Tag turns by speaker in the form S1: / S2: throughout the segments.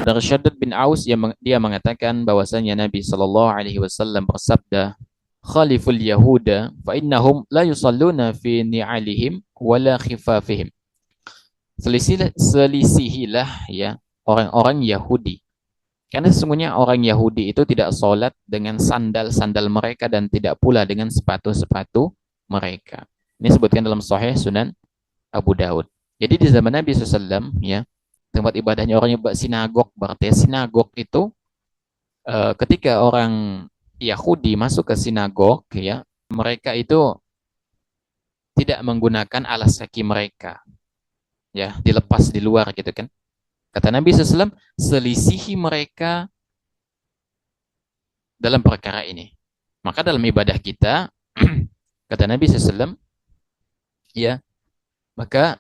S1: Dari Syaddad bin Aus dia mengatakan bahwasanya Nabi Shallallahu Alaihi Wasallam bersabda, "Khaliful Yahuda, fa innahum la yusalluna fi ni'alihim wala khifafihim." Selisihilah ya orang-orang Yahudi. Karena sesungguhnya orang Yahudi itu tidak sholat dengan sandal-sandal mereka dan tidak pula dengan sepatu-sepatu mereka. Ini disebutkan dalam Sahih Sunan Abu Daud. Jadi di zaman Nabi SAW, ya, tempat ibadahnya orang sinagog, berarti sinagog itu ketika orang Yahudi masuk ke sinagog, ya, mereka itu tidak menggunakan alas kaki mereka, ya, dilepas di luar gitu kan. Kata Nabi SAW, selisihi mereka dalam perkara ini. Maka dalam ibadah kita, kata Nabi SAW, ya, maka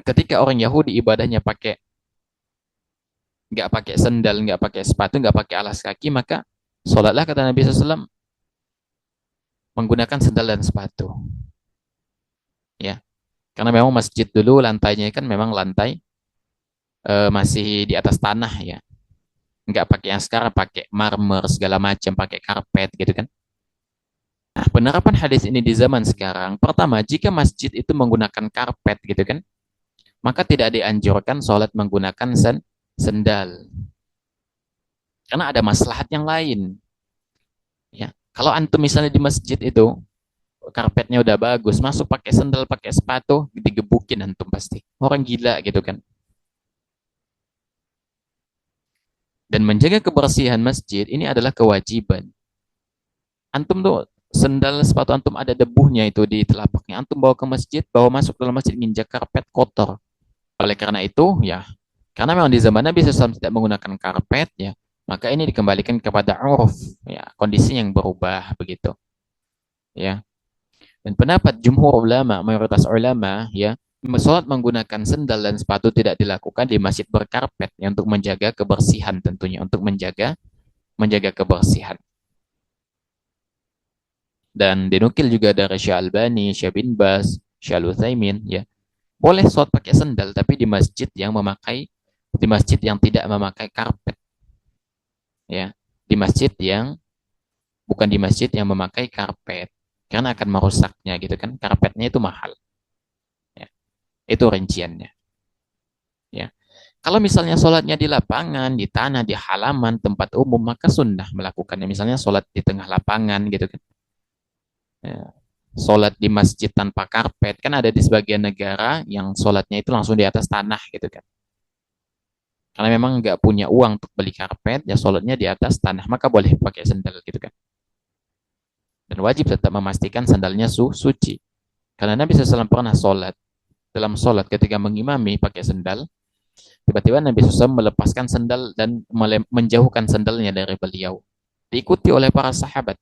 S1: ketika orang Yahudi ibadahnya nggak pakai sendal, nggak pakai sepatu, nggak pakai alas kaki, maka sholatlah kata Nabi SAW menggunakan sendal dan sepatu. Ya, karena memang masjid dulu lantainya kan memang lantai masih di atas tanah ya, nggak pakai yang sekarang pakai marmer segala macam, pakai karpet gitu kan. Nah, penerapan hadis ini di zaman sekarang, pertama jika masjid itu menggunakan karpet gitu kan, maka tidak dianjurkan sholat menggunakan sendal. Karena ada maslahat yang lain. Ya, kalau antum misalnya di masjid itu karpetnya udah bagus, masuk pakai sendal, pakai sepatu, digebukin antum pasti. Orang gila gitu kan. Dan menjaga kebersihan masjid ini adalah kewajiban. Antum tuh sendal sepatu antum ada debuhnya itu di telapaknya, antum bawa ke masjid, bawa masuk dalam masjid nginjak karpet kotor. Oleh karena itu, ya, karena memang di zaman Nabi SAW tidak menggunakan karpet, ya, maka ini dikembalikan kepada uruf, ya, kondisi yang berubah begitu, ya. Dan pendapat jumhur ulama, mayoritas ulama, ya, sholat menggunakan sendal dan sepatu tidak dilakukan di masjid berkarpet, ya, untuk menjaga kebersihan tentunya, untuk menjaga kebersihan. Dan dinukil juga dari Syekh Albani, Syekh bin Baz, Syekh Al-Utsaimin, ya, boleh sholat pakai sendal tapi di masjid yang tidak memakai karpet, ya, di masjid yang bukan di masjid yang memakai karpet, karena akan merusaknya gitu kan, karpetnya itu mahal, ya. Itu rinciannya, ya. Kalau misalnya sholatnya di lapangan, di tanah, di halaman tempat umum, maka sunnah melakukannya, misalnya sholat di tengah lapangan gitu kan, ya. Sholat di masjid tanpa karpet, kan ada di sebagian negara yang sholatnya itu langsung di atas tanah gitu kan. Karena memang nggak punya uang untuk beli karpet, ya sholatnya di atas tanah, maka boleh pakai sandal gitu kan. Dan wajib tetap memastikan sandalnya suci. Karena Nabi SAW pernah dalam sholat ketika mengimami pakai sandal, tiba-tiba Nabi SAW melepaskan sandal dan menjauhkan sandalnya dari beliau. Diikuti oleh para sahabat.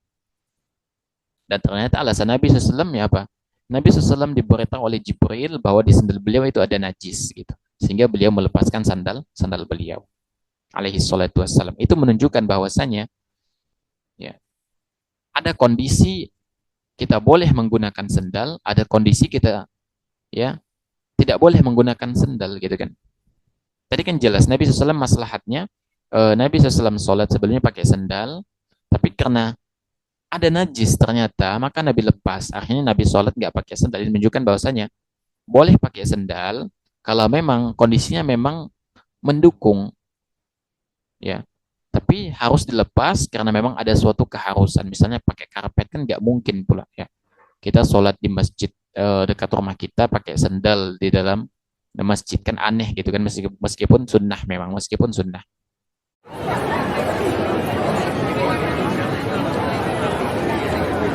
S1: Dan ternyata alasan Nabi SAW ya apa? Nabi SAW diberitahu oleh Jibril bahwa di sandal beliau itu ada najis gitu. Sehingga beliau melepaskan sandal beliau. Alaihi salatu wassalam. Itu menunjukkan bahwasanya, ya, ada kondisi kita boleh menggunakan sandal, ada kondisi kita, ya, tidak boleh menggunakan sandal gitu kan. Tadi kan jelas Nabi SAW maslahatnya, Nabi SAW sholat sebelumnya pakai sandal, tapi karena ada najis ternyata, maka Nabi lepas. Akhirnya Nabi sholat nggak pakai sandal. Ini menunjukkan bahwasanya boleh pakai sandal kalau memang kondisinya memang mendukung, ya. Tapi harus dilepas karena memang ada suatu keharusan. Misalnya pakai karpet kan nggak mungkin pula, ya. Kita sholat di masjid dekat rumah kita pakai sandal di dalam masjid kan aneh gitu kan, meskipun sunnah, memang meskipun sunnah.